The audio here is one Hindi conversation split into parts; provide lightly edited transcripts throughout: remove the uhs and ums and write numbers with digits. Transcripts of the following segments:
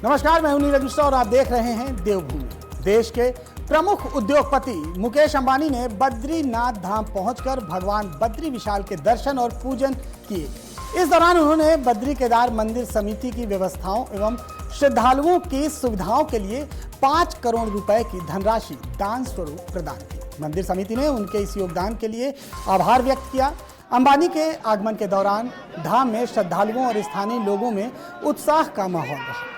नमस्कार, मैं हूं नीरज मिश्रा और आप देख रहे हैं देवभूमि। देश के प्रमुख उद्योगपति मुकेश अंबानी ने बद्रीनाथ धाम पहुंचकर भगवान बद्री विशाल के दर्शन और पूजन किए। इस दौरान उन्होंने बद्री केदार मंदिर समिति की व्यवस्थाओं एवं श्रद्धालुओं की सुविधाओं के लिए 5 करोड़ रुपए की धनराशि दान स्वरूप प्रदान की। मंदिर समिति ने उनके इस योगदान के लिए आभार व्यक्त किया। अंबानी के आगमन के दौरान धाम में श्रद्धालुओं और स्थानीय लोगों में उत्साह का माहौल रहा।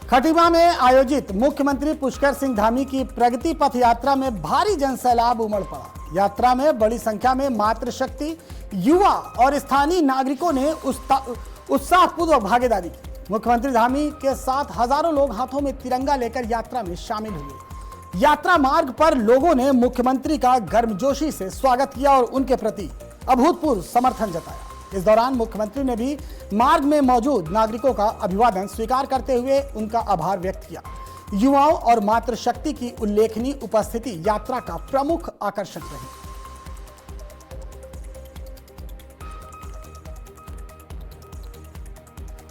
खटीमा में आयोजित मुख्यमंत्री पुष्कर सिंह धामी की प्रगति पथ यात्रा में भारी जनसैलाब उमड़ पड़ा। यात्रा में बड़ी संख्या में मातृशक्ति, युवा और स्थानीय नागरिकों ने उत्साहपूर्वक भागीदारी की। मुख्यमंत्री धामी के साथ हजारों लोग हाथों में तिरंगा लेकर यात्रा में शामिल हुए। यात्रा मार्ग पर लोगों ने मुख्यमंत्री का गर्मजोशी से स्वागत किया और उनके प्रति अभूतपूर्व समर्थन जताया। इस दौरान मुख्यमंत्री ने भी मार्ग में मौजूद नागरिकों का अभिवादन स्वीकार करते हुए उनका आभार व्यक्त किया। युवाओं और मातृशक्ति की उल्लेखनीय उपस्थिति यात्रा का प्रमुख आकर्षण रही।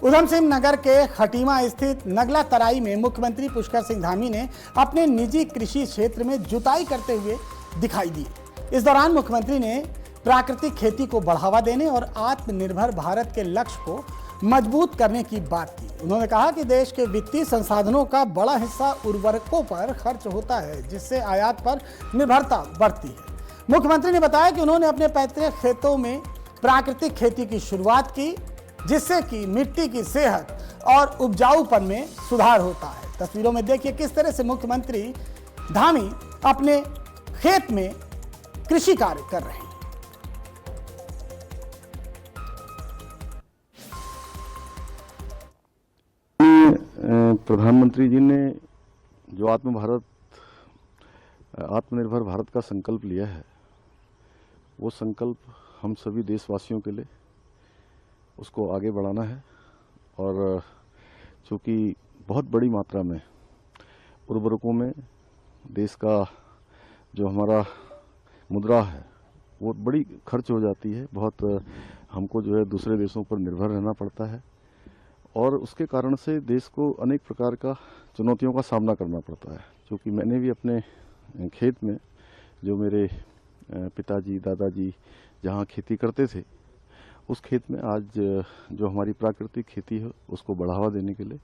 उधम सिंह नगर के खटीमा स्थित नगला तराई में मुख्यमंत्री पुष्कर सिंह धामी ने अपने निजी कृषि क्षेत्र में जुताई करते हुए दिखाई दिए। इस दौरान मुख्यमंत्री ने प्राकृतिक खेती को बढ़ावा देने और आत्मनिर्भर भारत के लक्ष्य को मजबूत करने की बात की। उन्होंने कहा कि देश के वित्तीय संसाधनों का बड़ा हिस्सा उर्वरकों पर खर्च होता है, जिससे आयात पर निर्भरता बढ़ती है। मुख्यमंत्री ने बताया कि उन्होंने अपने पैतृक खेतों में प्राकृतिक खेती की शुरुआत की, जिससे कि मिट्टी की सेहत और उपजाऊपन में सुधार होता है। तस्वीरों में देखिए किस तरह से मुख्यमंत्री धामी अपने खेत में कृषि कार्य कर रहे हैं। प्रधानमंत्री जी ने जो आत्मनिर्भर भारत का संकल्प लिया है, वो संकल्प हम सभी देशवासियों के लिए उसको आगे बढ़ाना है। और चूँकि बहुत बड़ी मात्रा में उर्वरकों में देश का जो हमारा मुद्रा है वो बड़ी खर्च हो जाती है, बहुत हमको जो है दूसरे देशों पर निर्भर रहना पड़ता है और उसके कारण से देश को अनेक प्रकार का चुनौतियों का सामना करना पड़ता है। क्योंकि मैंने भी अपने खेत में, जो मेरे पिताजी दादाजी जहाँ खेती करते थे, उस खेत में आज जो हमारी प्राकृतिक खेती है उसको बढ़ावा देने के लिए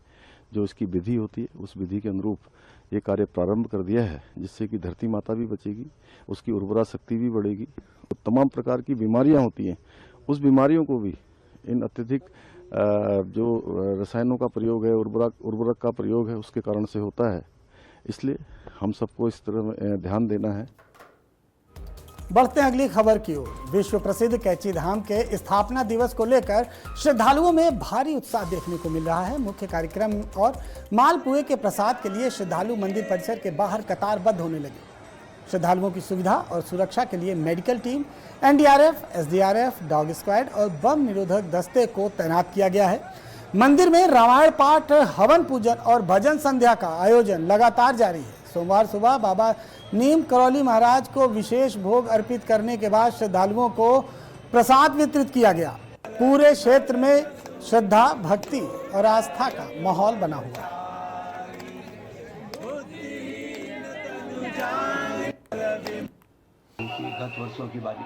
जो इसकी विधि होती है, उस विधि के अनुरूप ये कार्य प्रारंभ कर दिया है, जिससे कि धरती माता भी बचेगी, उसकी उर्वरा शक्ति भी बढ़ेगी। तो तमाम प्रकार की बीमारियाँ होती हैं, उस बीमारियों को भी इन अत्यधिक जो रसायनों का प्रयोग है, उर्वरक का प्रयोग है, उसके कारण से होता है। इसलिए हम सबको इस तरह ध्यान देना है। बढ़ते हैं अगली खबर की ओर। विश्व प्रसिद्ध कैची धाम के स्थापना दिवस को लेकर श्रद्धालुओं में भारी उत्साह देखने को मिल रहा है। मुख्य कार्यक्रम और मालपुए के प्रसाद के लिए श्रद्धालु मंदिर परिसर के बाहर कतारबद्ध होने लगे। श्रद्धालुओं की सुविधा और सुरक्षा के लिए medical team, NDRF, SDRF, dog squad और बम निरोधक दस्ते को तैनात किया गया है। मंदिर में रामायण पाठ, हवन पूजन और भजन संध्या का आयोजन लगातार जारी है। सोमवार सुबह बाबा नीम करौली महाराज को विशेष भोग अर्पित करने के बाद श्रद्धालुओं को प्रसाद वितरित किया गया। पूरे क्षेत्र में श्रद्धा, भक्ति और आस्था का माहौल बना हुआ है। गत वर्षों की बात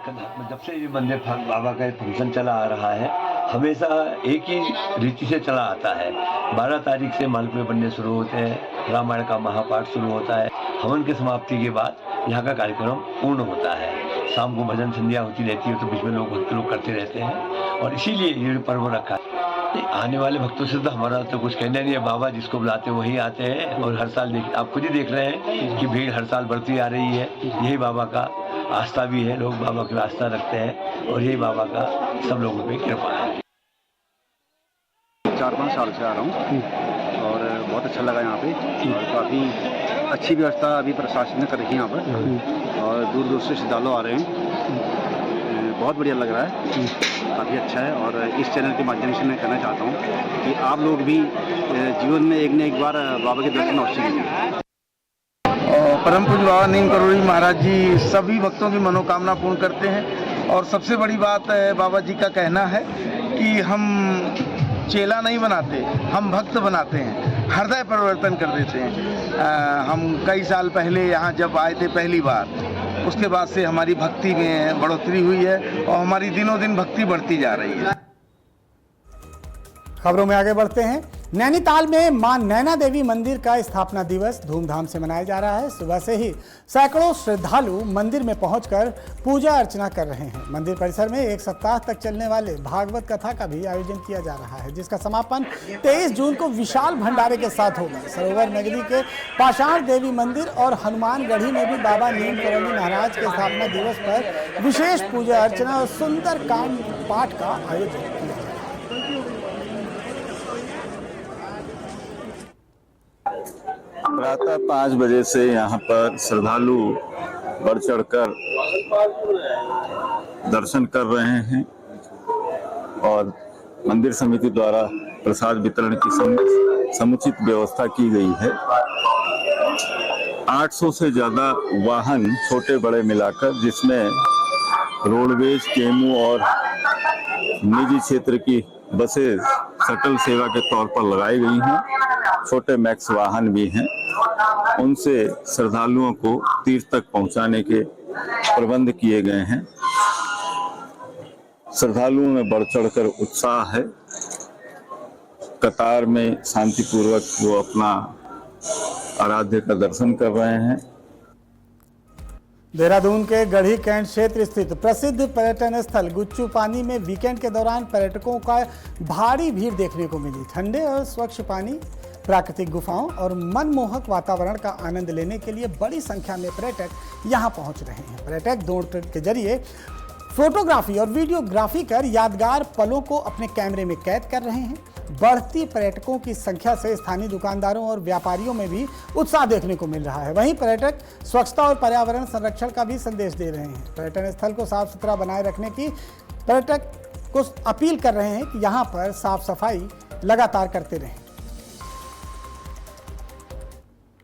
जब से ये मंदिर बाबा का फंक्शन चला आ रहा है, हमेशा एक ही रीति से चला आता है। 12 तारीख से मालपुए बनने शुरू होते हैं, रामायण का महापाठ शुरू होता है, हवन की समाप्ति के बाद यहाँ का कार्यक्रम पूर्ण होता है। शाम को भजन संध्या होती रहती है, तो बीच में भक्त लोग करते रहते हैं और इसीलिए ये पर्व रखा है। आने वाले भक्तों से तो हमारा तो कुछ कहना नहीं है। बाबा जिसको बुलाते हैं वही आते हैं और हर साल आप खुद ही देख रहे हैं कि भीड़ हर साल बढ़ती आ रही है। यही बाबा का आस्था भी है, लोग बाबा की आस्था रखते हैं और यही बाबा का सब लोगों पे कृपा है। 4-5 साल से आ रहा हूँ और बहुत अच्छा लगा यहाँ पे और काफ़ी अच्छी व्यवस्था अभी प्रशासन ने कर रखी है यहाँ पर और दूर दूर से श्रद्धालु आ रहे हैं। बहुत बढ़िया लग रहा है, काफ़ी अच्छा है। और इस चैनल के माध्यम से मैं कहना चाहता हूँ कि आप लोग भी जीवन में एक न एक बार बाबा के दर्शन अवश्य कीजिए। परम पूज्य बाबा नीम करौली महाराज जी सभी भक्तों की मनोकामना पूर्ण करते हैं और सबसे बड़ी बात बाबा जी का कहना है कि हम चेला नहीं बनाते, हम भक्त बनाते हैं, हृदय परिवर्तन कर देते हैं। हम कई साल पहले यहाँ जब आए थे पहली बार, उसके बाद से हमारी भक्ति में बढ़ोतरी हुई है और हमारी दिनों दिन भक्ति बढ़ती जा रही है। खबरों में आगे बढ़ते हैं। नैनीताल में मां नैना देवी मंदिर का स्थापना दिवस धूमधाम से मनाया जा रहा है। सुबह से ही सैकड़ों श्रद्धालु मंदिर में पहुंचकर पूजा अर्चना कर रहे हैं। मंदिर परिसर में एक सप्ताह तक चलने वाले भागवत कथा का भी आयोजन किया जा रहा है, जिसका समापन 23 जून को विशाल भंडारे के साथ होगा। सरोवर नगरी के पाषाण देवी मंदिर और हनुमानगढ़ी में भी बाबा नीम करौली महाराज के स्थापना दिवस पर विशेष पूजा अर्चना और सुंदर कांड पाठ का आयोजन किया जा रहा है। प्रातः 5 बजे से यहाँ पर श्रद्धालु बढ़ चढ़कर दर्शन कर रहे हैं और मंदिर समिति द्वारा प्रसाद वितरण की समुचित व्यवस्था की गई है। 800 से ज्यादा वाहन छोटे बड़े मिलाकर, जिसमें रोडवेज, केमू और निजी क्षेत्र की बसें शटल सेवा के तौर पर लगाई गई हैं। छोटे मैक्स वाहन भी हैं। उनसे श्रद्धालुओं को तीर्थ तक पहुंचाने के प्रबंध किए गए हैं। श्रद्धालुओं में बढ़ चढ़कर उत्साह है। कतार में शांतिपूर्वक वो अपना आराध्य का दर्शन कर रहे हैं। देहरादून के गढ़ी कैंट क्षेत्र स्थित प्रसिद्ध पर्यटन स्थल गुच्चू पानी में वीकेंड के दौरान पर्यटकों का भारी भीड़ देखने को मिली। ठंडे और स्वच्छ पानी, प्राकृतिक गुफाओं और मनमोहक वातावरण का आनंद लेने के लिए बड़ी संख्या में पर्यटक यहां पहुंच रहे हैं। पर्यटक ड्रोन के जरिए फोटोग्राफी और वीडियोग्राफी कर यादगार पलों को अपने कैमरे में कैद कर रहे हैं। बढ़ती पर्यटकों की संख्या से स्थानीय दुकानदारों और व्यापारियों में भी उत्साह देखने को मिल रहा है। वहीं पर्यटक स्वच्छता और पर्यावरण संरक्षण का भी संदेश दे रहे हैं। पर्यटन स्थल को साफ सुथरा बनाए रखने की पर्यटक को अपील कर रहे हैं कि यहाँ पर साफ सफाई लगातार करते रहें।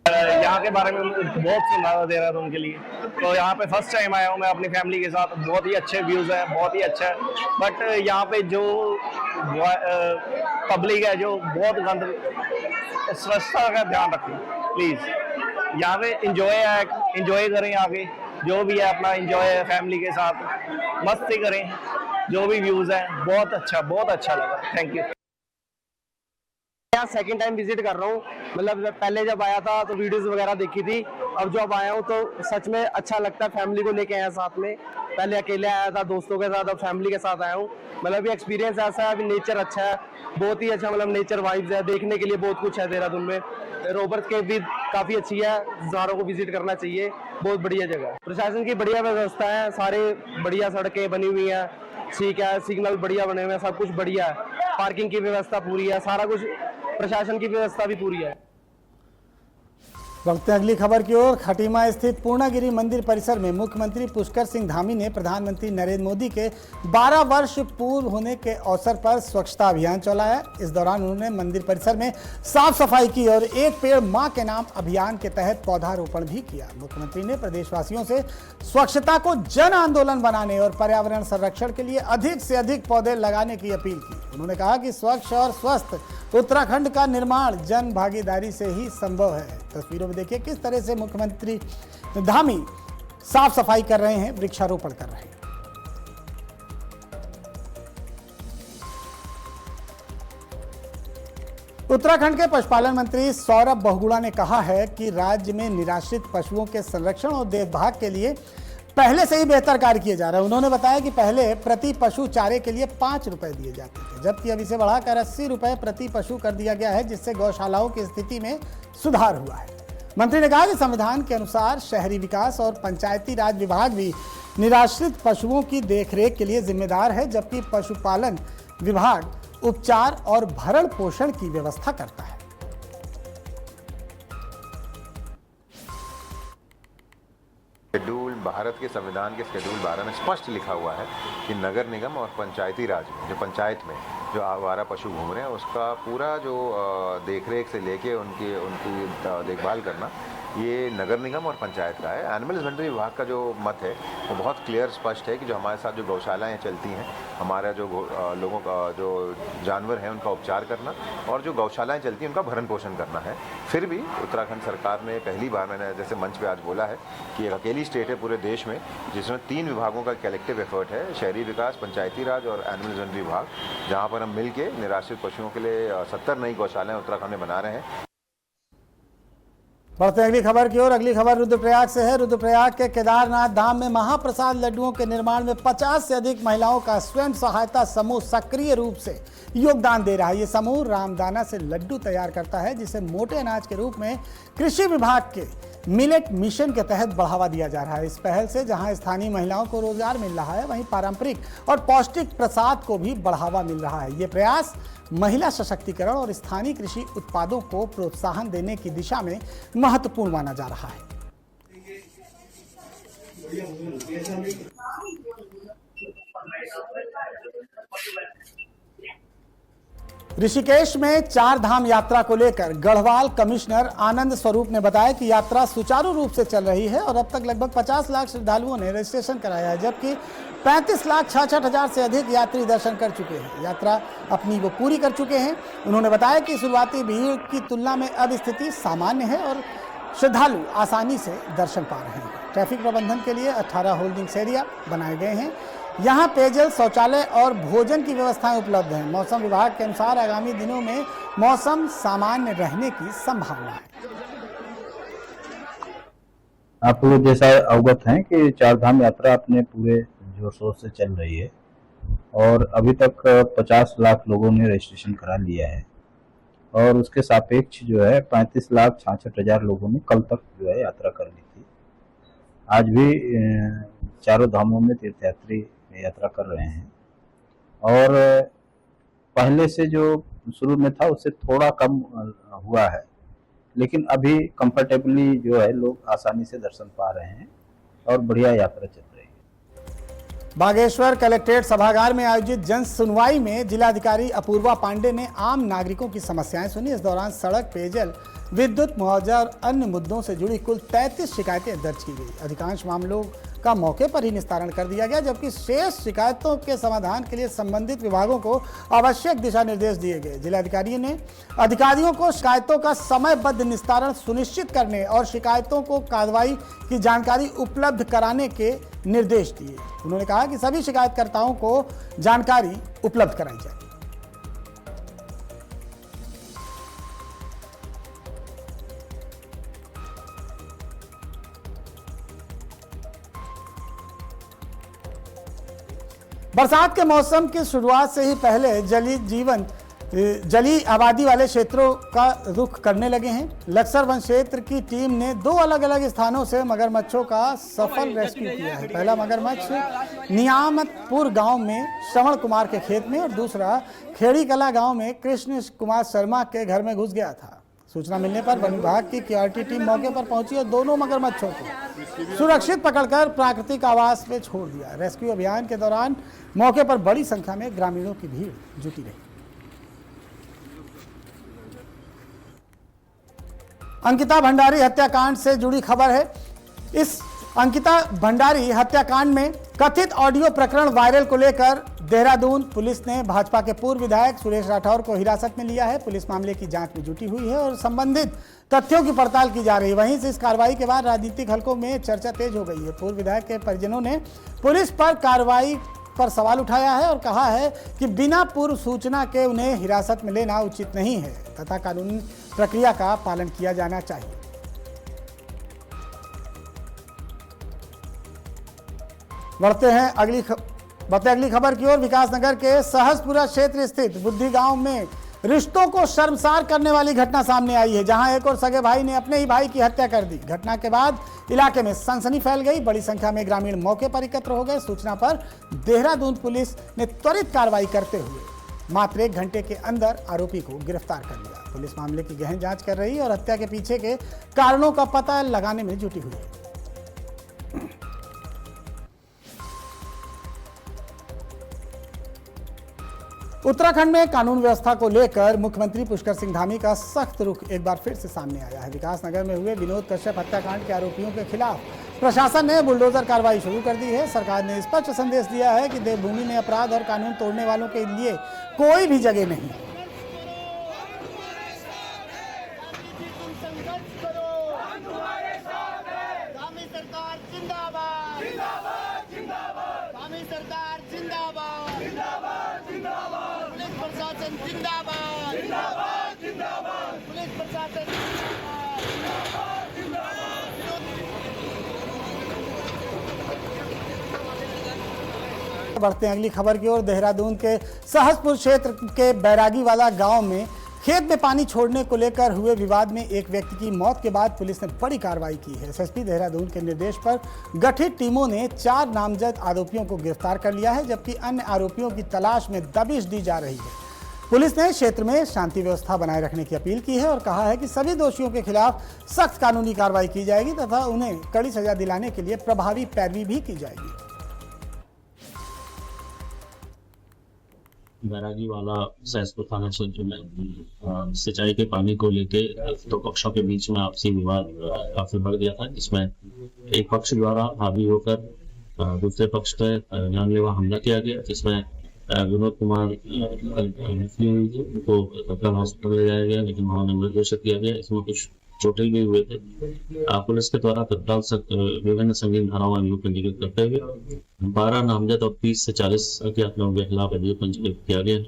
यहाँ के बारे में बहुत सुना था देहरादून के लिए, तो यहाँ पे फर्स्ट टाइम आया हूँ मैं अपनी फैमिली के साथ। बहुत ही अच्छे व्यूज़ हैं, बहुत ही अच्छा है। बट यहाँ पे जो पब्लिक है जो बहुत गंद, स्वच्छता का ध्यान रखें प्लीज़। यहाँ पे इंजॉय करें, आगे जो भी है अपना इंजॉय है फैमिली के साथ, मस्ती करें। जो भी व्यूज़ हैं बहुत अच्छा लगा। Thank you. यहाँ सेकंड टाइम विजिट कर रहा हूँ। मतलब पहले जब आया था तो वीडियोस वगैरह देखी थी, अब जब आया हूँ तो सच में अच्छा लगता है। फैमिली को लेके आया साथ में, पहले अकेले आया था दोस्तों के साथ, अब फैमिली के साथ आया हूँ। मतलब ये एक्सपीरियंस ऐसा है, अभी नेचर अच्छा है, बहुत ही अच्छा, मतलब नेचर वाइब्स है, देखने के लिए बहुत कुछ है देहरादून में। रोबर्ट्स केव भी काफ़ी अच्छी है, ज़ारों को विजिट करना चाहिए, बहुत बढ़िया जगह है। प्रशासन की बढ़िया व्यवस्था है, सारे बढ़िया सड़कें बनी हुई हैं, ठीक है, सिग्नल बढ़िया बने हुए हैं, सब कुछ बढ़िया है, पार्किंग की व्यवस्था पूरी है, सारा कुछ प्रशासन की व्यवस्था भी पूरी है। वक्त है अगली खबर की ओर। खटीमा स्थित पूर्णागिरि मंदिर परिसर में मुख्यमंत्री पुष्कर सिंह धामी ने प्रधानमंत्री नरेंद्र मोदी के 12 वर्ष पूर्ण होने के अवसर पर स्वच्छता अभियान चलाया। इस दौरान उन्होंने मंदिर परिसर में साफ सफाई की और एक पेड़ मां के नाम अभियान के तहत पौधारोपण भी किया। मुख्यमंत्री ने प्रदेशवासियों से स्वच्छता को जन आंदोलन बनाने और पर्यावरण संरक्षण के लिए अधिक से अधिक पौधे लगाने की अपील की। उन्होंने कहा कि स्वच्छ और स्वस्थ उत्तराखंड का निर्माण जन भागीदारी से ही संभव है। तस्वीरों में देखिए किस तरह से मुख्यमंत्री धामी साफ सफाई कर रहे हैं, वृक्षारोपण कर रहे हैं। उत्तराखंड के पशुपालन मंत्री सौरभ बहुगुणा ने कहा है कि राज्य में निराश्रित पशुओं के संरक्षण और देखभाल के लिए पहले से ही बेहतर कार्य किए जा रहे हैं। उन्होंने बताया कि पहले प्रति पशु चारे के लिए 5 रुपए दिए जाते थे, जबकि अब इसे बढ़ाकर 80 रुपए प्रति पशु कर दिया गया है, जिससे गौशालाओं की स्थिति में सुधार हुआ है। मंत्री ने कहा कि संविधान के अनुसार शहरी विकास और पंचायती राज विभाग भी निराश्रित पशुओं की देखरेख के लिए जिम्मेदार है, जबकि पशुपालन विभाग उपचार और भरण पोषण की व्यवस्था करता है। शेड्यूल, भारत के संविधान के शेड्यूल 12 में स्पष्ट लिखा हुआ है कि नगर निगम और पंचायती राज में, जो पंचायत में जो आवारा पशु घूम रहे हैं, उसका पूरा जो देखरेख से लेके उनकी देखभाल करना, ये नगर निगम और पंचायत का है। एनिमल हस्बेंड्री विभाग का जो मत है वो बहुत क्लियर स्पष्ट है कि जो हमारे साथ जो गौशालाएँ चलती हैं, हमारा जो लोगों का जो जानवर हैं उनका उपचार करना और जो गौशालाएँ चलती हैं उनका भरण पोषण करना है। फिर भी उत्तराखंड सरकार ने पहली बार, मैंने जैसे मंच पे आज बोला है कि एक अकेली स्टेट है पूरे देश में जिसमें 3 विभागों का कलेक्टिव एफर्ट है, शहरी विकास, पंचायती राज और एनिमल हस्बेंड्री विभाग, जहाँ पर हम मिल के निराश्रित पशुओं के लिए 70 नई गौशालाएँ उत्तराखंड में बना रहे हैं। बढ़ते अगली खबर की ओर। अगली खबर रुद्रप्रयाग से है। रुद्रप्रयाग के केदारनाथ धाम में महाप्रसाद लड्डुओं के निर्माण में 50 से अधिक महिलाओं का स्वयं सहायता समूह सक्रिय रूप से योगदान दे रहा है। ये समूह रामदाना से लड्डू तैयार करता है जिसे मोटे अनाज के रूप में कृषि विभाग के मिलेट मिशन के तहत बढ़ावा दिया जा रहा है। इस पहल से जहां स्थानीय महिलाओं को रोजगार मिल रहा है, वहीं पारंपरिक और पौष्टिक प्रसाद को भी बढ़ावा मिल रहा है। ये प्रयास महिला सशक्तिकरण और स्थानीय कृषि उत्पादों को प्रोत्साहन देने की दिशा में महत्वपूर्ण माना जा रहा है। ऋषिकेश में 4 धाम यात्रा को लेकर गढ़वाल कमिश्नर आनंद स्वरूप ने बताया कि यात्रा सुचारू रूप से चल रही है और अब तक लगभग 50 लाख श्रद्धालुओं ने रजिस्ट्रेशन कराया है, जबकि 35,66,000 से अधिक यात्री दर्शन कर चुके हैं। यात्रा अपनी वो पूरी कर चुके हैं। उन्होंने बताया कि शुरुआती भीड़ की तुलना में अब स्थिति सामान्य है और श्रद्धालु आसानी से दर्शन पा रहे हैं। ट्रैफिक प्रबंधन के लिए 18 होल्डिंग एरिया बनाए गए हैं। यहाँ पेयजल, शौचालय और भोजन की व्यवस्थाएं उपलब्ध हैं। मौसम विभाग के अनुसार आगामी दिनों में मौसम सामान्य रहने की संभावना है। आप लोग जैसा अवगत हैं कि 4 धाम यात्रा अपने पूरे जोर शोर से चल रही है और अभी तक 50 लाख लोगों ने रजिस्ट्रेशन करा लिया है और उसके सापेक्ष जो है 35,66,000 लोगों ने कल तक जो है यात्रा कर ली थी। आज भी चारों धामों में तीर्थयात्री यात्रा कर रहे हैं और पहले से जो शुरू में था उससे थोड़ा कम हुआ है, लेकिन अभी कंफर्टेबली जो है लोग आसानी से दर्शन पा रहे हैं और बढ़िया यात्रा चल रही है। बागेश्वर कलेक्ट्रेट सभागार में आयोजित जन सुनवाई में जिलाधिकारी अपूर्वा पांडे ने आम नागरिकों की समस्याएं सुनी। इस दौरान सड़क, पेयजल, विद्युत, मुआवजा और अन्य मुद्दों से जुड़ी कुल 33 शिकायतें दर्ज की गई। अधिकांश मामलों का मौके पर ही निस्तारण कर दिया गया, जबकि शेष शिकायतों के समाधान के लिए संबंधित विभागों को आवश्यक दिशा निर्देश दिए गए। जिलाधिकारी ने अधिकारियों को शिकायतों का समयबद्ध निस्तारण सुनिश्चित करने और शिकायतों को कार्रवाई की जानकारी उपलब्ध कराने के निर्देश दिए। उन्होंने कहा कि सभी शिकायतकर्ताओं को जानकारी उपलब्ध कराई जाए। बरसात के मौसम की शुरुआत से ही पहले जलीय आबादी वाले क्षेत्रों का रुख करने लगे हैं। लक्सर वन क्षेत्र की टीम ने 2 अलग अलग स्थानों से मगरमच्छों का सफल रेस्क्यू किया है। पहला मगरमच्छ नियामतपुर गांव में श्रवण कुमार के खेत में और दूसरा खेड़ी कला गांव में कृष्ण कुमार शर्मा के घर में घुस गया था। सूचना मिलने पर वन विभाग की केआरटी टीम मौके पर पहुंची और दोनों मगरमच्छों को सुरक्षित पकड़कर प्राकृतिक आवास में छोड़ दिया। रेस्क्यू अभियान के दौरान मौके पर बड़ी संख्या में ग्रामीणों की भीड़ जुटी रही। अंकिता भंडारी हत्याकांड से जुड़ी खबर है। इस अंकिता भंडारी हत्याकांड में कथित ऑडियो प्रकरण वायरल को लेकर देहरादून पुलिस ने भाजपा के पूर्व विधायक सुरेश राठौर को हिरासत में लिया है। पुलिस मामले की जांच में जुटी हुई है और संबंधित तथ्यों की पड़ताल की जा रही है। वहीं से इस कार्रवाई के बाद राजनीतिक हलकों में चर्चा तेज हो गई है। पूर्व विधायक के परिजनों ने पुलिस पर कार्रवाई पर सवाल उठाया है और कहा है कि बिना पूर्व सूचना के उन्हें हिरासत में लेना उचित नहीं है तथा कानूनी प्रक्रिया का पालन किया जाना चाहिए। बढ़ते हैं अगली खबर की ओर। विकासनगर के सहसपुरा क्षेत्र स्थित बुद्धि गांव में रिश्तों को शर्मसार करने वाली घटना सामने आई है, जहां एक और सगे भाई ने अपने ही भाई की हत्या कर दी। घटना के बाद इलाके में सनसनी फैल गई। बड़ी संख्या में ग्रामीण मौके पर एकत्र हो गए। सूचना पर देहरादून पुलिस ने त्वरित कार्रवाई करते हुए मात्र 1 घंटे के अंदर आरोपी को गिरफ्तार कर लिया। पुलिस मामले की गहन जांच कर रही है और हत्या के पीछे के कारणों का पता लगाने में जुटी हुई है। उत्तराखंड में कानून व्यवस्था को लेकर मुख्यमंत्री पुष्कर सिंह धामी का सख्त रुख एक बार फिर से सामने आया है। विकासनगर में हुए विनोद कश्यप हत्याकांड के आरोपियों के खिलाफ प्रशासन ने बुलडोजर कार्रवाई शुरू कर दी है। सरकार ने स्पष्ट संदेश दिया है कि देवभूमि में अपराध और कानून तोड़ने वालों के लिए कोई भी जगह नहीं। बढ़ते हैं अगली खबर की ओर। देहरादून के सहसपुर क्षेत्र के बैरागीवाला गांव में खेत में पानी छोड़ने को लेकर हुए विवाद में एक व्यक्ति की मौत के बाद पुलिस ने बड़ी कार्रवाई की है। एसएसपी देहरादून के निर्देश पर गठित टीमों ने 4 नामजद आरोपियों को गिरफ्तार कर लिया है, जबकि अन्य आरोपियों की तलाश में दबिश दी जा रही है। पुलिस ने क्षेत्र में शांति व्यवस्था बनाए रखने की अपील की है और कहा है कि सभी दोषियों के खिलाफ सख्त कानूनी कार्रवाई की जाएगी तथा उन्हें कड़ी सजा दिलाने के लिए प्रभावी पैरवी भी की जाएगी। बैरागीवाला सहसपुर थाना क्षेत्र में सिंचाई के पानी को लेके 2 पक्षों के बीच में आपसी विवाद काफी बढ़ गया था, जिसमें एक पक्ष द्वारा हावी होकर दूसरे पक्ष पर जानलेवा हमला किया गया, जिसमें विनोद कुमार उनको हॉस्पिटल ले जाया गया, लेकिन वहां मृत घोषित किया गया। इसमें कुछ चोटिल भी हुए थे। पुलिस के द्वारा तत्काल विभिन्न संगीन धाराओं में पंजीकृत करते हुए 12 नामजद और 30 से 40 अज्ञात लोगों के खिलाफ अभियोग पंजीकृत किया गया।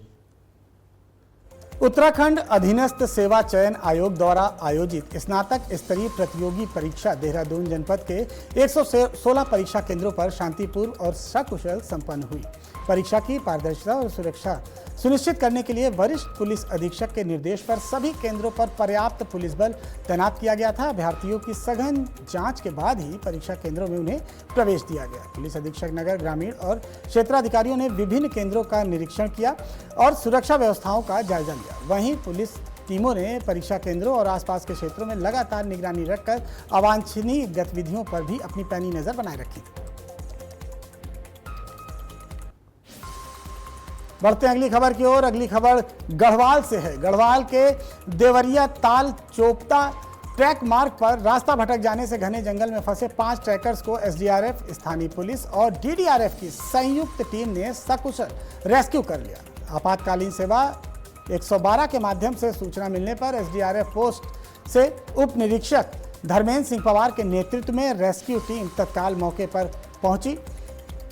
उत्तराखंड अधीनस्थ सेवा चयन आयोग द्वारा आयोजित स्नातक स्तरीय प्रतियोगी परीक्षा देहरादून जनपद के 116 परीक्षा केंद्रों पर शांतिपूर्ण और सकुशल संपन्न हुई। परीक्षा की पारदर्शिता और सुरक्षा सुनिश्चित करने के लिए वरिष्ठ पुलिस अधीक्षक के निर्देश पर सभी केंद्रों पर पर्याप्त पुलिस बल तैनात किया गया था। अभ्यर्थियों की सघन जांच के बाद ही परीक्षा केंद्रों में उन्हें प्रवेश दिया गया। पुलिस अधीक्षक नगर, ग्रामीण और क्षेत्राधिकारियों ने विभिन्न केंद्रों का निरीक्षण किया और सुरक्षा व्यवस्थाओं का जायजा लिया। वहीं पुलिस टीमों ने परीक्षा केंद्रों और आसपास के क्षेत्रों में लगातार निगरानी रखकर अवांछनीय गतिविधियों पर भी अपनी पैनी नजर बनाए रखी। बढ़ते हैं अगली खबर की ओर। अगली खबर गढ़वाल से है। गढ़वाल के देवरिया ताल चोपता ट्रैक मार्ग पर रास्ता भटक जाने से घने जंगल में फंसे 5 ट्रैकर्स को एसडीआरएफ, स्थानीय पुलिस और डीडीआरएफ की संयुक्त टीम ने सकुशल रेस्क्यू कर लिया। आपातकालीन सेवा 112 के माध्यम से सूचना मिलने पर एसडीआरएफ पोस्ट से उप निरीक्षक धर्मेंद्र सिंह पवार के नेतृत्व में रेस्क्यू टीम तत्काल मौके पर पहुंची।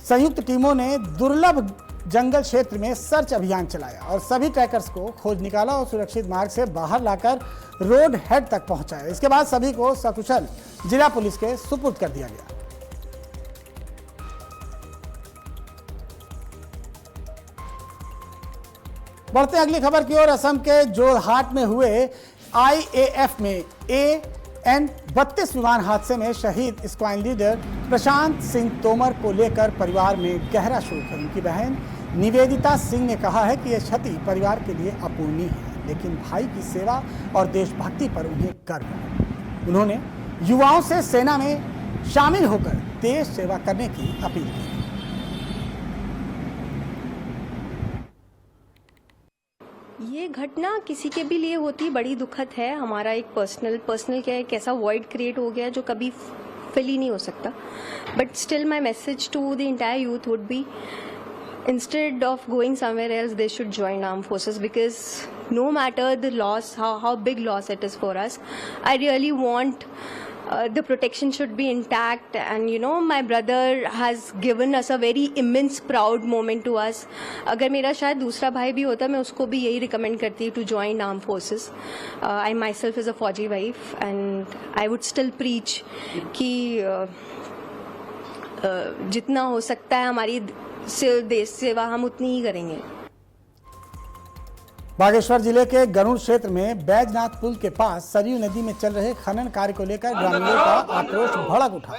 संयुक्त टीमों ने दुर्लभ जंगल क्षेत्र में सर्च अभियान चलाया और सभी ट्रैकर्स को खोज निकाला और सुरक्षित मार्ग से बाहर लाकर रोड हेड तक पहुंचाया। इसके बाद सभी को सकुशल जिला पुलिस के सुपुर्द कर दिया गया। बढ़ते अगली खबर की ओर। असम के जोरहाट में हुए IAF में AN-32 विमान हादसे में शहीद स्क्वाड लीडर प्रशांत सिंह तोमर को लेकर परिवार में गहरा शोक है। उनकी बहन निवेदिता सिंह ने कहा है कि यह क्षति परिवार के लिए अपूरणीय है, लेकिन भाई की सेवा और देशभक्ति पर उन्हें गर्व है। उन्होंने युवाओं से सेना में शामिल होकर देश सेवा करने की अपील की। ये घटना किसी के भी लिए होती बड़ी दुखद है। हमारा एक पर्सनल क्या है, कैसा वॉइड क्रिएट हो गया जो कभी फिल ही नहीं हो सकता। But still my message to the entire youth would be, instead of going somewhere else, they should join armed forces, because no matter the loss, how big loss it is for us, I really want the protection should be intact. And you know, my brother has given us a very immense proud moment to us. अगर मेरा शायद दूसरा भाई भी होता मैं उसको भी यही रिकमेंड करती to join armed forces. I myself is a फौजी wife and I would still preach कि जितना हो सकता है हमारी देश सेवा हम उतनी ही करेंगे। बागेश्वर जिले के गरुड़ क्षेत्र में बैजनाथ पुल के पास सरयू नदी में चल रहे खनन कार्य को लेकर ग्रामीणों का आक्रोश भड़क उठा।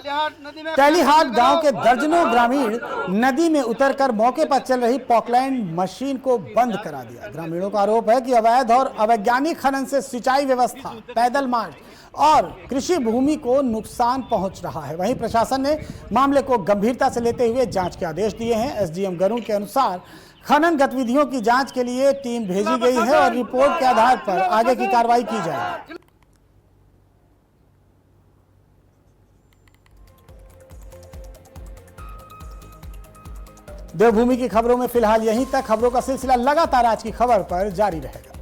तेलीहाट गांव के दर्जनों ग्रामीण नदी में उतरकर मौके पर चल रही पॉकलैंड मशीन को बंद करा दिया। ग्रामीणों का आरोप है कि अवैध और अवैज्ञानिक खनन से सिंचाई व्यवस्था, पैदल मार्ग और कृषि भूमि को नुकसान पहुंच रहा है। वहीं प्रशासन ने मामले को गंभीरता से लेते हुए जांच के आदेश दिए हैं। एसडीएम गरुड़ के अनुसार खनन गतिविधियों की जांच के लिए टीम भेजी गई है और रिपोर्ट के आधार पर आगे की कार्रवाई की जाएगी। देवभूमि की खबरों में फिलहाल यहीं तक। खबरों का सिलसिला लगातार आज की खबर पर जारी रहेगा।